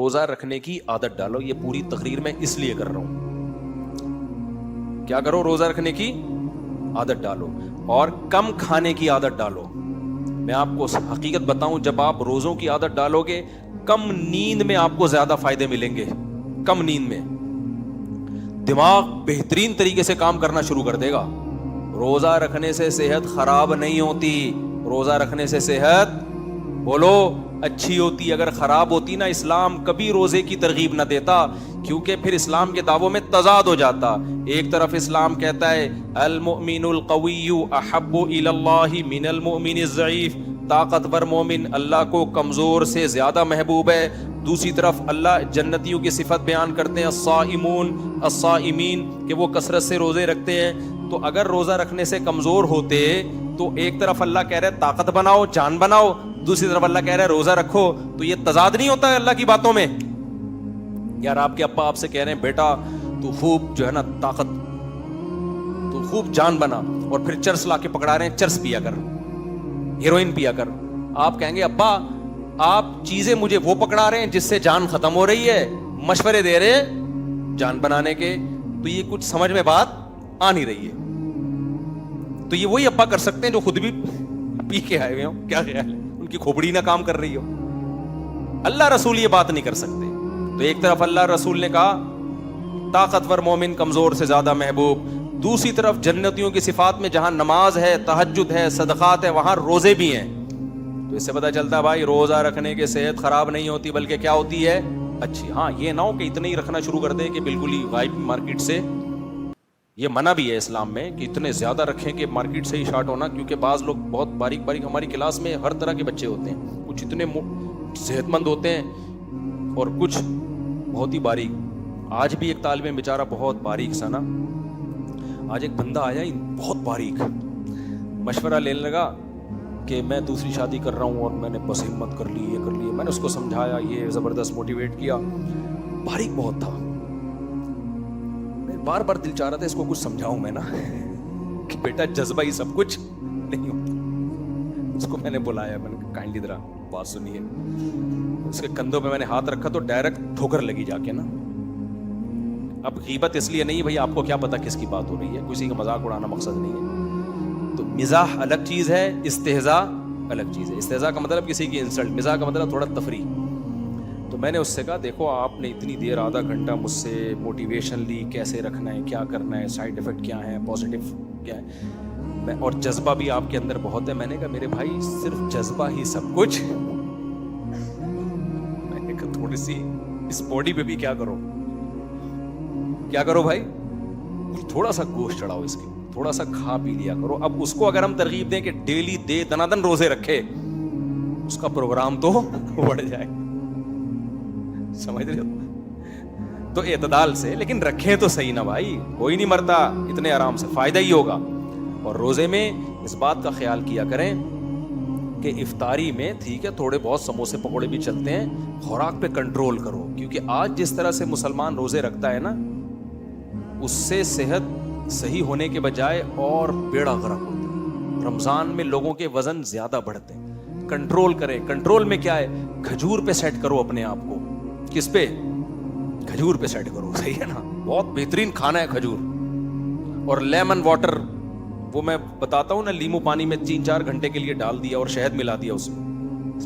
روزہ رکھنے کی عادت ڈالو. یہ پوری تقریر میں اس لیے کر رہا ہوں. کیا کرو؟ روزہ رکھنے کی عادت ڈالو اور کم کھانے کی عادت ڈالو. میں آپ کو حقیقت بتاؤں, جب آپ روزوں کی عادت ڈالو گے, کم نیند میں آپ کو زیادہ فائدے ملیں گے. کم نیند میں دماغ بہترین طریقے سے کام کرنا شروع کر دے گا. روزہ رکھنے سے صحت خراب نہیں ہوتی, روزہ رکھنے سے صحت بولو اچھی ہوتی. اگر خراب ہوتی نا, اسلام کبھی روزے کی ترغیب نہ دیتا, کیونکہ پھر اسلام کے دعووں میں تضاد ہو جاتا. ایک طرف اسلام کہتا ہے المؤمن القوی احب الی اللہ من المؤمن الضعیف, طاقتور مومن اللہ کو کمزور سے زیادہ محبوب ہے. دوسری طرف اللہ جنتیوں کی صفت بیان کرتے ہیں الصائمون الصائمین, کہ وہ کثرت سے روزے رکھتے ہیں. تو اگر روزہ رکھنے سے کمزور ہوتے تو ایک طرف اللہ کہہ رہے طاقت بناؤ, جان بناؤ, دوسری طرف اللہ کہہ رہے روزہ رکھو. تو یہ تضاد نہیں ہوتا ہے اللہ کی باتوں میں؟ یار آپ کے ابا آپ سے کہہ رہے ہیں بیٹا تو خوب جو ہے نا طاقت, تو خوب جان بنا, اور پھر چرس لا کے پکڑا رہے ہیں چرس پیا کر, ہیروئن پیا کر. آپ کہیں گے ابا آپ چیزیں مجھے وہ پکڑا رہے ہیں جس سے جان ختم ہو رہی ہے, مشورے دے رہے جان بنانے کے. تو یہ کچھ سمجھ میں بات آ نہیں رہی ہے. تو یہ وہی ابا کر سکتے ہیں جو خود بھی پی کے آئے ہوئے ہوں. کیا خیال ہے, ان کی کھوپڑی نہ کام کر رہی ہو. اللہ رسول یہ بات نہیں کر سکتے. تو ایک طرف اللہ رسول نے کہا طاقتور مومن کمزور سے زیادہ محبوب, دوسری طرف جنتیوں کی صفات میں جہاں نماز ہے, تہجد ہے, صدقات ہے, وہاں روزے بھی ہیں. تو اس سے پتہ چلتا ہے بھائی روزہ رکھنے کے صحت خراب نہیں ہوتی بلکہ کیا ہوتی ہے, اچھی. ہاں یہ نہ ہو کہ اتنے ہی رکھنا شروع کر دیں کہ بالکل ہی غائب مارکیٹ سے. یہ منع بھی ہے اسلام میں کہ اتنے زیادہ رکھیں کہ مارکیٹ سے ہی شارٹ ہونا, کیونکہ بعض لوگ بہت باریک باریک, ہماری کلاس میں ہر طرح کے بچے ہوتے ہیں, کچھ اتنے صحت مند ہوتے ہیں اور کچھ بہت ہی باریک. آج بھی ایک طالب علم بیچارہ بہت باریک سا نا, آج ایک بندہ آیا بہت باریک, مشورہ لینے لگا کہ میں دوسری شادی کر رہا ہوں اور میں نے بس ہمت کر لی, یہ کر لی. میں نے اس کو سمجھایا, یہ زبردست موٹیویٹ کیا. باریک بہت تھا, بار بار دل چاہ رہا تھا اس کو کچھ سمجھاؤں میں نا کہ بیٹا جذبہ ہی سب کچھ نہیں ہوتا. اس کو میں نے بلایا, میں نے کہا کائنڈلی ذرا بات سنیے. اس کے کندھوں پہ میں نے ہاتھ رکھا تو ڈائریکٹ ٹھوکر لگی جا کے نا. اب غیبت اس لیے نہیں بھائی, آپ کو کیا پتا کس کی بات ہو رہی ہے, کسی کا مذاق اڑانا مقصد نہیں ہے. تو مزاح الگ چیز ہے, استہزاء الگ چیز ہے. استہزاء کا مطلب کسی کی انسلٹ, مزاح کا مطلب تھوڑا تفریح. تو میں نے اس سے کہا دیکھو آپ نے اتنی دیر آدھا گھنٹہ مجھ سے موٹیویشن لی, کیسے رکھنا ہے, کیا کرنا ہے, سائیڈ ایفیکٹ کیا ہے, پازیٹیو کیا ہے, اور جذبہ بھی آپ کے اندر بہت ہے. میں نے کہا میرے بھائی صرف جذبہ ہی سب کچھ, میں نے کہا تھوڑی سی اس باڈی پہ بھی کیا کرو بھائی, تھوڑا سا گوشت چڑھاؤ اس کی, تھوڑا سا کھا پی لیا کرو. اب اس کو اگر ہم ترغیب دیں کہ ڈیلی دے دنادن روزے رکھے, اس کا پروگرام تو بڑھ جائے. سمجھ رہے ہو؟ تو اعتدال سے, لیکن رکھیں تو صحیح نا بھائی, کوئی نہیں مرتا اتنے آرام سے, فائدہ ہی ہوگا. اور روزے میں اس بات کا خیال کیا کریں کہ افطاری میں ٹھیک ہے تھوڑے بہت سموسے پکوڑے بھی چلتے ہیں, خوراک پہ کنٹرول کرو. کیونکہ آج جس طرح سے مسلمان روزے رکھتا ہے نا, اس سے صحت صحیح ہونے کے بجائے اور بیڑا غرق ہوتا ہے. رمضان میں لوگوں کے وزن زیادہ بڑھتے ہیں. کنٹرول کریں. کنٹرول میں کیا ہے, کھجور پہ سیٹ کرو اپنے آپ کو. کس پہ؟ کھجور پہ سیٹ کرو, صحیح ہے نا, بہت بہترین کھانا ہے کھجور. اور لیمن واٹر, وہ میں بتاتا ہوں نا, لیمو پانی میں 3-4 گھنٹے کے لیے ڈال دیا اور شہد ملا دیا اس میں,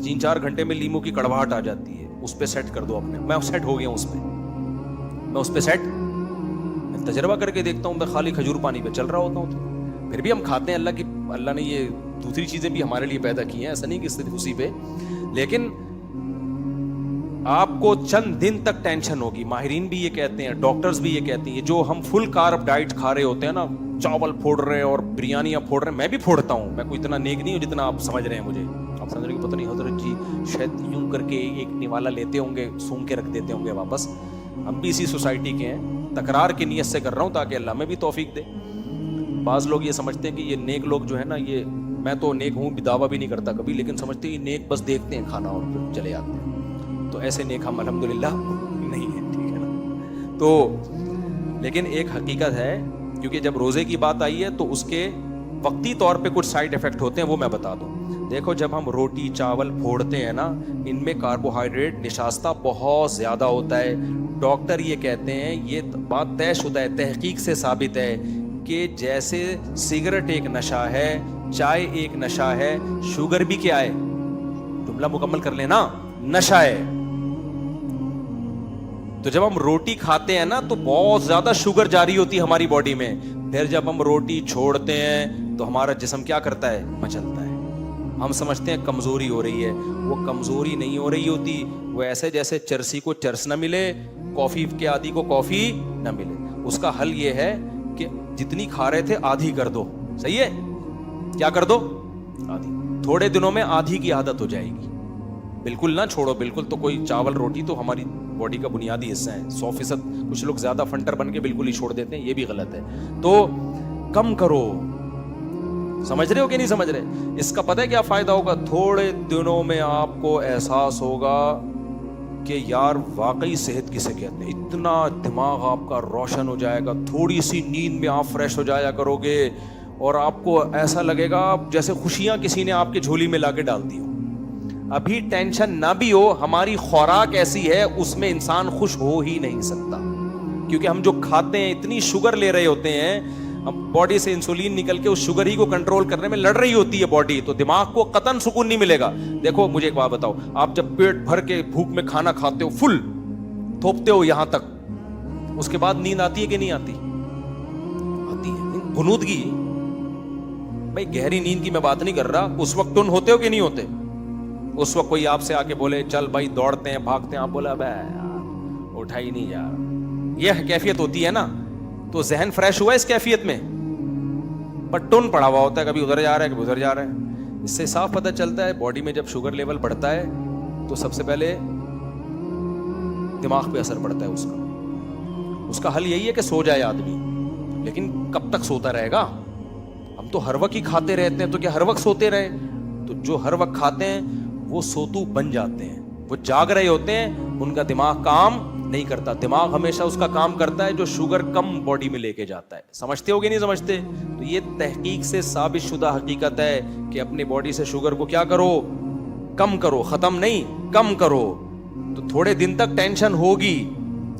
3-4 گھنٹے میں لیمو کی کڑواہٹ آ جاتی ہے. اس پہ سیٹ کر دو اپنے. میں سیٹ ہو گیا ہوں اس پہ, میں اس پہ سیٹ تجربہ کر کے دیکھتا ہوں. میں خالی کھجور پانی پہ چل رہا ہوتا ہوں. تو پھر بھی ہم کھاتے ہیں, اللہ نے یہ دوسری چیزیں بھی ہمارے لیے پیدا کی ہیں, ایسا نہیں کہ صرف اسی پہ. لیکن آپ کو چند دن تک ٹینشن ہوگی. ماہرین بھی یہ کہتے ہیں, ڈاکٹرز بھی یہ کہتے ہیں, جو ہم فل کارب ڈائٹ کھا رہے ہوتے ہیں نا, چاول پھوڑ رہے ہیں اور بریانیاں پھوڑ رہے ہیں, میں بھی پھوڑتا ہوں, میں کوئی اتنا نیک نہیں ہوں جتنا آپ سمجھ رہے ہیں مجھے. آپ سمجھ رہے ہیں کہ پتہ نہیں حضرت جی شاید یوں کر کے ایک نوالا لیتے ہوں گے, سونگ کے رکھ دیتے ہوں گے واپس. ہم بھی اسی سوسائٹی کے ہیں, تکرار کی نیت سے کر رہا ہوں تاکہ اللہ میں بھی توفیق دے. بعض لوگ یہ سمجھتے ہیں کہ یہ نیک لوگ جو ہے نا, یہ میں تو نیک ہوں, دعویٰ بھی نہیں کرتا کبھی, لیکن سمجھتے ہیں یہ نیک بس دیکھتے ہیں کھانا اور پھر چلے آتے ہیں. تو ایسے نیک ہم الحمدللہ نہیں ہیں, ٹھیک ہے نا. تو لیکن ایک حقیقت ہے, کیونکہ جب روزے کی بات آئی ہے تو اس کے وقتی طور پہ کچھ سائیڈ ایفیکٹ ہوتے ہیں, وہ میں بتا دوں. دیکھو جب ہم روٹی چاول پھوڑتے ہیں نا, ان میں کاربوہائیڈریٹ نشاستہ بہت زیادہ ہوتا ہے. ڈاکٹر یہ کہتے ہیں, یہ بات طے شدہ ہے, تحقیق سے ثابت ہے کہ جیسے سگریٹ ایک نشہ ہے, چائے ایک نشہ ہے, شوگر بھی کیا ہے, جملہ مکمل کر لینا, نشہ ہے. تو جب ہم روٹی کھاتے ہیں نا تو بہت زیادہ شوگر جاری ہوتی ہے ہماری باڈی میں. پھر جب ہم روٹی چھوڑتے ہیں تو ہمارا جسم کیا کرتا ہے, مچلتا ہے. ہم سمجھتے ہیں کمزوری ہو رہی ہے, وہ کمزوری نہیں ہو رہی ہوتی, وہ ایسے جیسے چرسی کو چرس نہ ملے, کافی کے عادی کو کافی نہ ملے. اس کا حل یہ ہے کہ جتنی کھا رہے تھے آدھی کر دو. صحیح ہے, کیا کر دو, آدھی. تھوڑے دنوں میں آدھی کی عادت ہو جائے گی. بالکل نہ چھوڑو, بالکل تو کوئی چاول روٹی تو ہماری باڈی کا بنیادی حصہ ہے 100%. کچھ لوگ زیادہ فنٹر بن کے بالکل ہی چھوڑ دیتے ہیں, یہ بھی غلط ہے. تو کم کرو. سمجھ رہے ہو کہ نہیں سمجھ رہے؟ اس کا پتہ ہے کیا فائدہ ہوگا؟ تھوڑے دنوں میں آپ کو احساس ہوگا کہ یار واقعی صحت کسے کہتے ہیں. اتنا دماغ آپ کا روشن ہو جائے گا, تھوڑی سی نیند میں آپ فریش ہو جایا کرو گے, اور آپ کو ایسا لگے گا جیسے خوشیاں کسی نے آپ کے جھولی میں لا کے ڈال دی ہو. ابھی ٹینشن نہ بھی ہو, ہماری خوراک ایسی ہے اس میں انسان خوش ہو ہی نہیں سکتا, کیونکہ ہم جو کھاتے ہیں اتنی شوگر لے رہے ہوتے ہیں, اب باڈی سے انسولین نکل کے اس شوگر ہی کو کنٹرول کرنے میں لڑ رہی ہوتی ہے باڈی, تو دماغ کو قطعاً سکون نہیں ملے گا. دیکھو مجھے ایک بات بتاؤ, آپ جب پیٹ بھر کے بھوک میں کھانا کھاتے ہو, فل تھوپتے ہو یہاں تک, اس کے بعد نیند آتی ہے کہ نہیں آتی؟ آتی ہے. غنودگی, بھائی گہری نیند کی میں بات نہیں کر رہا, اس وقت ٹن ہوتے ہو کہ نہیں ہوتے؟ اس وقت کوئی آپ سے آ کے بولے چل بھائی دوڑتے ہیں بھاگتے ہیں, آپ بولا بے یار اٹھا ہی نہیں یار, یہ کیفیت ہوتی ہے نا. تو ذہن فریش ہوا اس کیفیت میں, پر ٹون پڑا ہوا ہوتا ہے, کبھی ادھر جا رہا ہے کبھی ادھر جا رہا ہے. اس سے صاف پتہ چلتا ہے باڈی میں جب شوگر لیول بڑھتا ہے تو سب سے پہلے دماغ پہ اثر پڑتا ہے اس کا. اس کا حل یہی ہے کہ سو جائے آدمی, لیکن کب تک سوتا رہے گا؟ ہم تو ہر وقت ہی کھاتے رہتے ہیں, تو کیا ہر وقت سوتے رہے؟ تو جو ہر وقت کھاتے ہیں وہ سوتو بن جاتے ہیں, وہ جاگ رہے ہوتے ہیں, ان کا دماغ کام نہیں کرتا. دماغ ہمیشہ اس کا کام کرتا ہے جو شوگر کم باڈی میں لے کے جاتا ہے. سمجھتے ہو کہ نہیں سمجھتے؟ تو یہ تحقیق سے ثابت شدہ حقیقت ہے کہ اپنی باڈی سے شوگر کو کیا کرو, کم کرو, ختم نہیں کم کرو. تو تھوڑے دن تک ٹینشن ہوگی,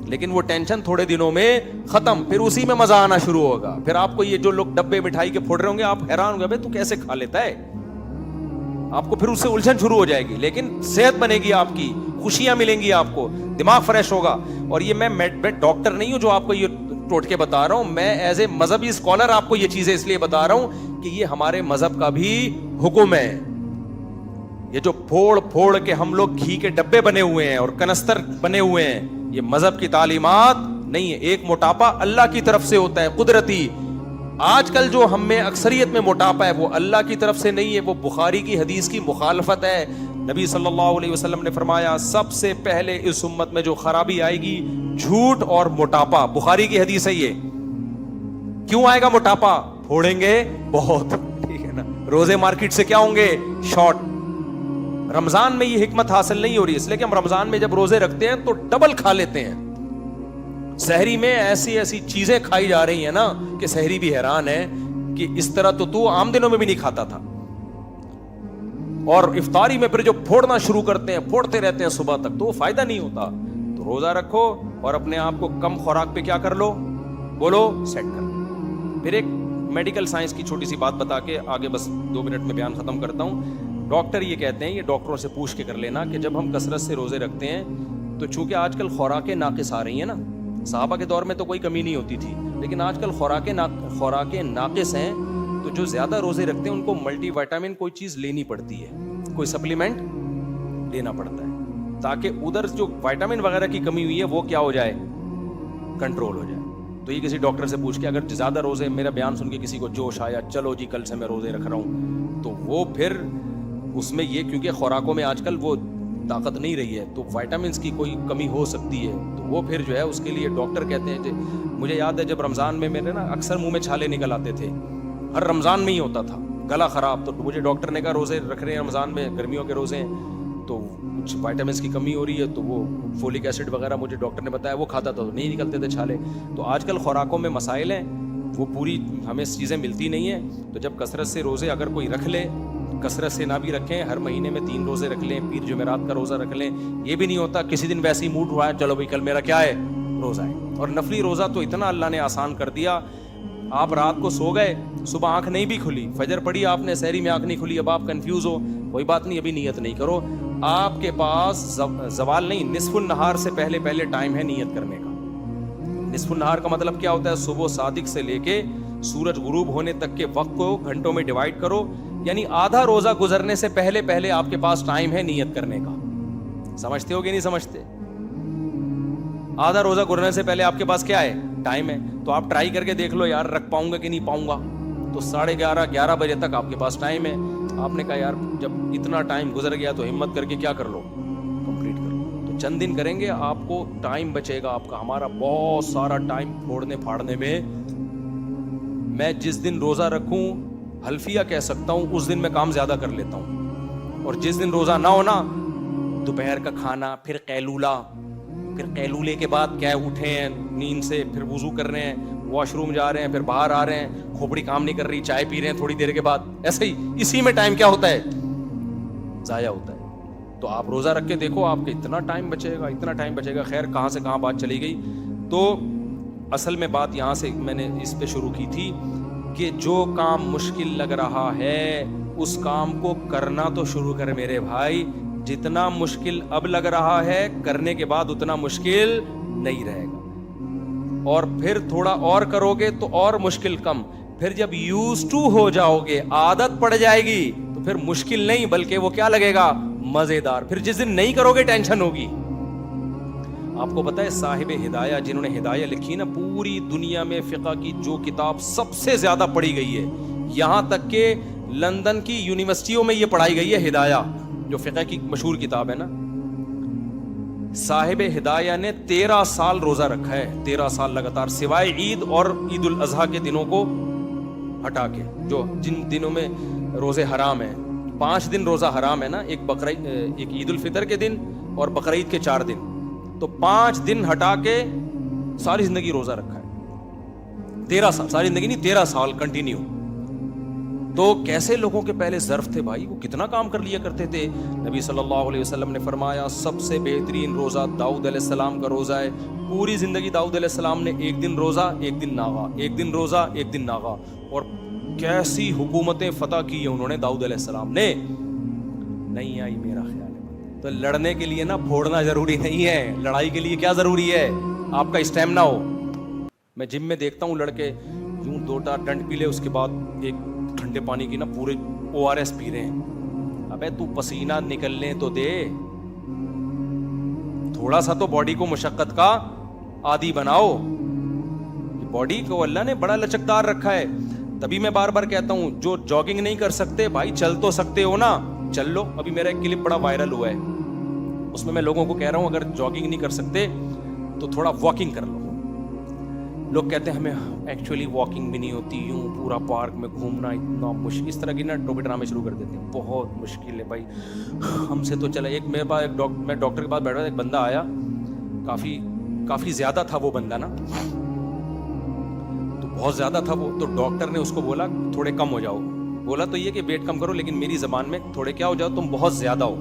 لیکن وہ ٹینشن تھوڑے دنوں میں ختم, پھر اسی میں مزہ آنا شروع ہوگا. پھر آپ کو یہ جو لوگ ڈبے مٹھائی کے پھوڑ رہے ہوں گے, آپ حیران ہوں گے بھائی تو کیسے کھا لیتا ہے, آپ کو پھر اس سے الجھن شروع ہو جائے گی. لیکن صحت بنے گی آپ کی, خوشیاں ملیں گی آپ کو, دماغ فریش ہوگا. اور یہ میں ڈاکٹر نہیں ہوں جو آپ کو یہ ٹوٹکے بتا رہا ہوں, میں ایز اے مذہبی اسکالر آپ کو یہ چیزیں اس لیے بتا رہا ہوں کہ یہ ہمارے مذہب کا بھی حکم ہے. یہ جو پھوڑ پھوڑ کے ہم لوگ گھی کے ڈبے بنے ہوئے ہیں اور کنستر بنے ہوئے ہیں, یہ مذہب کی تعلیمات نہیں ہے. ایک موٹاپا اللہ کی طرف سے ہوتا ہے قدرتی. آج کل جو ہم میں اکثریت میں موٹاپا ہے وہ اللہ کی طرف سے نہیں ہے, وہ بخاری کی حدیث کی مخالفت ہے. نبی صلی اللہ علیہ وسلم نے فرمایا سب سے پہلے اس امت میں جو خرابی آئے گی جھوٹ اور موٹاپا. بخاری کی حدیث ہے یہ. کیوں آئے گا موٹاپا؟ پھوڑیں گے بہت, ٹھیک ہے نا. روزے مارکیٹ سے کیا ہوں گے؟ شارٹ. رمضان میں یہ حکمت حاصل نہیں ہو رہی, اس لیے کہ ہم رمضان میں جب روزے رکھتے ہیں تو ڈبل کھا لیتے ہیں. سحری میں ایسی ایسی چیزیں کھائی جا رہی ہیں نا کہ سحری بھی حیران ہے کہ اس طرح تو عام دنوں میں بھی نہیں کھاتا تھا. اور افطاری میں پھر جو پھوڑنا شروع کرتے ہیں, پھوڑتے رہتے ہیں صبح تک, تو وہ فائدہ نہیں ہوتا. تو روزہ رکھو اور اپنے آپ کو کم خوراک پہ کیا کر لو, بولو, سیٹ کر لو. پھر ایک میڈیکل سائنس کی چھوٹی سی بات بتا کے آگے بس 2 منٹ میں بیان ختم کرتا ہوں. ڈاکٹر یہ کہتے ہیں, یہ ڈاکٹروں سے پوچھ کے کر لینا, کہ جب ہم کثرت سے روزے رکھتے ہیں تو چونکہ آج کل خوراکیں ناقص آ رہی ہیں نا, صحابہ کے دور میں تو کوئی کمی نہیں ہوتی تھی, لیکن آج کل خوراکیں ناقص ہیں, تو جو زیادہ روزے رکھتے ہیں ان کو ملٹی وائٹامن کوئی چیز لینی پڑتی ہے, کوئی سپلیمنٹ لینا پڑتا ہے, تاکہ ادھر جو وائٹامن وغیرہ کی کمی ہوئی ہے وہ کیا ہو جائے, کنٹرول ہو جائے. تو یہ کسی ڈاکٹر سے پوچھ کے, اگر زیادہ روزے, میرا بیان سن کے کسی کو جوش آیا, چلو جی کل سے میں روزے رکھ رہا ہوں, تو وہ پھر اس میں یہ, کیونکہ خوراکوں میں آج کل وہ طاقت نہیں رہی ہے تو وائٹامنس کی کوئی کمی ہو سکتی ہے, تو وہ پھر جو ہے اس کے لیے ڈاکٹر کہتے ہیں. مجھے یاد ہے جب رمضان میں میرے نا اکثر منہ میں چھالے نکل آتے تھے, ہر رمضان میں ہی ہوتا تھا, گلا خراب. تو مجھے ڈاکٹر نے کہا روزے رکھ رہے ہیں رمضان میں, گرمیوں کے روزے ہیں, تو کچھ وائٹامنس کی کمی ہو رہی ہے, تو وہ فولک ایسڈ وغیرہ مجھے ڈاکٹر نے بتایا, وہ کھاتا تھا تو نہیں نکلتے تھے چھالے. تو آج کل خوراکوں میں مسائل ہیں, وہ پوری ہمیں چیزیں ملتی نہیں ہیں. تو جب کثرت سے روزے اگر کوئی رکھ لے کثرت سے نہ بھی رکھیں, ہر مہینے میں 3 روزے رکھ لیں, پیر جمعرات کا روزہ رکھ لیں. یہ بھی نہیں ہوتا کسی دن ویسے ہی موڈ ہوا ہے چلو بھائی کل میرا کیا ہے روزہ ہے. اور نفلی روزہ تو اتنا اللہ نے آسان کر دیا, آپ رات کو سو گئے, صبح آنکھ نہیں بھی کھلی, فجر پڑھی آپ نے, سحری میں آنکھ نہیں کھلی, اب آپ کنفیوز ہو, کوئی بات نہیں, ابھی نیت نہیں کرو. آپ کے پاس زوال نہیں, نصف النہار سے پہلے ٹائم ہے نیت کرنے کا. نصف النہار کا مطلب کیا ہوتا ہے؟ صبح صادق سے لے کے سورج غروب ہونے تک کے وقت کو گھنٹوں میں ڈیوائڈ کرو, یعنی آدھا روزہ گزرنے سے پہلے آپ کے پاس ٹائم ہے نیت کرنے کا. سمجھتے ہو کہ نہیں سمجھتے؟ آدھا روزہ گزرنے سے پہلے آپ کے پاس کیا ہے؟ ٹائم ہے. تو آپ ٹرائی کر کے دیکھ لو یار رکھ پاؤں گا کہ نہیں پاؤں گا. تو 11:30 بجے تک آپ کے پاس ٹائم ہے. آپ نے کہا یار جب اتنا ٹائم گزر گیا تو ہمت کر کے کیا کر لو, کمپلیٹ کر لو. تو چند دن کریں گے, آپ کو ٹائم بچے گا آپ کا. ہمارا بہت سارا ٹائم پھوڑنے پھاڑنے میں. میں جس دن روزہ رکھوں حلفیہ کہہ سکتا ہوں اس دن میں کام زیادہ کر لیتا ہوں, اور جس دن روزہ نہ ہونا دوپہر کا کھانا, پھر قیلولہ, پھر قیلولے کے بعد کیا اٹھے ہیں نیند سے, پھر وضو کر رہے ہیں, واش روم جا رہے ہیں, پھر باہر آ رہے ہیں, کھوپڑی کام نہیں کر رہی, چائے پی رہے ہیں تھوڑی دیر کے بعد, ایسے ہی اسی میں ٹائم کیا ہوتا ہے؟ ضائع ہوتا ہے. تو آپ روزہ رکھ کے دیکھو آپ کے اتنا ٹائم بچے گا, اتنا ٹائم بچے گا. خیر کہاں سے کہاں بات چلی گئی. تو اصل میں بات یہاں سے میں نے اس پہ شروع کی تھی کہ جو کام مشکل لگ رہا ہے اس کام کو کرنا تو شروع کر میرے بھائی. جتنا مشکل اب لگ رہا ہے کرنے کے بعد اتنا مشکل نہیں رہے گا, اور پھر تھوڑا اور کرو گے تو اور مشکل کم. پھر جب یوز ٹو ہو جاؤ گے, عادت پڑ جائے گی, تو پھر مشکل نہیں بلکہ وہ کیا لگے گا؟ مزیدار. پھر جس دن نہیں کرو گے ٹینشن ہوگی. آپ کو پتا ہے صاحب ہدایہ جنہوں نے ہدایہ لکھی نا, پوری دنیا میں فقہ کی جو کتاب سب سے زیادہ پڑھی گئی ہے, یہاں تک کہ لندن کی یونیورسٹیوں میں یہ پڑھائی گئی ہے ہدایہ, جو فقہ کی مشہور کتاب ہے نا. صاحب ہدایہ نے 13 سال روزہ رکھا ہے, 13 سال لگاتار, سوائے عید اور عید الاضحیٰ کے دنوں کو ہٹا کے, جو جن دنوں میں روزے حرام ہیں. 5 دن روزہ حرام ہے نا, ایک عید الفطر کے دن اور بقرعید کے 4 دن. تو 5 دن ہٹا کے ساری زندگی روزہ رکھا ہے. 13 سال, ساری زندگی نہیں 13 سال کنٹینیو. تو کیسے لوگوں کے پہلے ظرف تھے بھائی, وہ کتنا کام کر لیا کرتے تھے. نبی صلی اللہ علیہ وسلم نے فرمایا سب سے بہترین روزہ داؤد علیہ السلام کا روزہ ہے. پوری زندگی داؤد علیہ السلام نے ایک دن روزہ ایک دن ناغا, ایک دن روزہ ایک دن ناغا, اور کیسی حکومتیں فتح کی ہیں انہوں نے داؤد علیہ السلام نے. نہیں آئی میرا خیال ہے. تو لڑنے کے لیے نا پھوڑنا ضروری نہیں ہے, لڑائی کے لیے کیا ضروری ہے؟ آپ کا اسٹیمنا ہو. میں جم میں دیکھتا ہوں لڑکے یوں 2 ڈنڈ پی لے, اس کے بعد ایک ٹھنڈے پانی کی نا پورے ORS پی رہے ہیں. ابے تو پسینہ نکلنے تو دے, تھوڑا سا تو باڈی کو مشقت کا عادی بناؤ. باڈی کو اللہ نے بڑا لچکدار رکھا ہے. تبھی میں بار بار کہتا ہوں جو جاگنگ نہیں کر سکتے بھائی چل تو سکتے ہو نا, چل لو. ابھی میرا ایک کلپ بڑا وائرل ہوا ہے, اس میں لوگوں کو کہہ رہا ہوں اگر جاگنگ نہیں کر سکتے تو تھوڑا واکنگ کر لو. لوگ کہتے ہیں ہمیں ایکچولی واکنگ بھی نہیں ہوتی, یوں پورا پارک میں گھومنا اتنا مشکل, اس طرح کی نا ٹوپی ڈرامے شروع کر دیتے ہیں. بہت مشکل ہے بھائی, ہم سے تو چلا. ایک میرے پاس میں ڈاکٹر کے پاس بیٹھا تھا, ایک بندہ آیا, کافی زیادہ تھا وہ بندہ نا, تو بہت زیادہ تھا وہ. تو ڈاکٹر نے اس کو بولا تھوڑے کم ہو جاؤ. بولا تو یہ کہ ویٹ کم کرو, لیکن میری زبان میں تھوڑے کیا ہو جاؤ, تم بہت زیادہ ہو.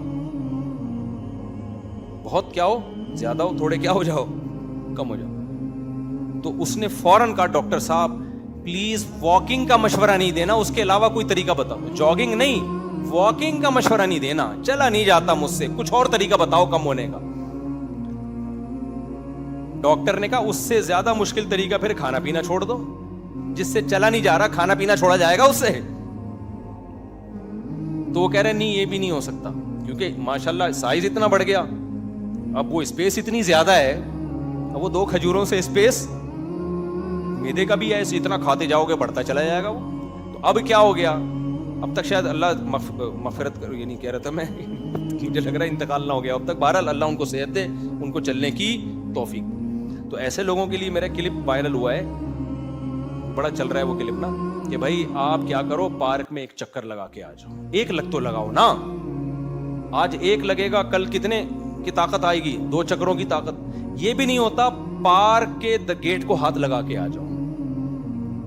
بہت کیا ہو, زیادہ ہو, تھوڑے کیا ہو جاؤ, کم ہو جاؤ. تو اس نے فوراً کہا ڈاکٹر صاحب پلیز واکنگ کا مشورہ نہیں دینا, اس کے علاوہ کوئی طریقہ بتاؤ. جاگنگ نہیں, واکنگ کا مشورہ نہیں دینا, چلا نہیں جاتا مجھ سے, کچھ اور طریقہ بتاؤ کم ہونے کا. ڈاکٹر نے کہا اس سے زیادہ مشکل طریقہ پھر کھانا پینا چھوڑ دو. جس سے چلا نہیں جا رہا کھانا پینا چھوڑا جائے گا اس سے؟ تو وہ کہہ رہے نہیں یہ بھی نہیں ہو سکتا, کیونکہ ماشاءاللہ سائز اتنا بڑھ گیا, اب وہ اسپیس اتنی زیادہ ہے, اب وہ 2 کھجوروں سے اسپیس میدے کا بھی ہے, اتنا کھاتے جاؤ گے بڑھتا چلا جائے گا وہ. تو اب کیا ہو گیا, اب تک شاید اللہ مغفرت کرو, یہ نہیں کہہ رہا تھا میں, مجھے لگ رہا ہے انتقال نہ ہو گیا اب تک. بہرحال اللہ ان کو صحت دے, ان کو چلنے کی توفیق. تو ایسے لوگوں کے لیے میرا کلپ وائرل ہوا ہے, بڑا چل رہا ہے وہ کلپ نا, کہ بھائی آپ کیا کرو پارک میں ایک چکر لگا کے آ جاؤ. ایک لگ تو لگاؤ نا, آج ایک لگے گا کل کتنے کی طاقت آئے گی, 2 چکروں کی طاقت. یہ بھی نہیں ہوتا پارک کے گیٹ کو ہاتھ لگا کے آ جاؤ.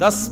10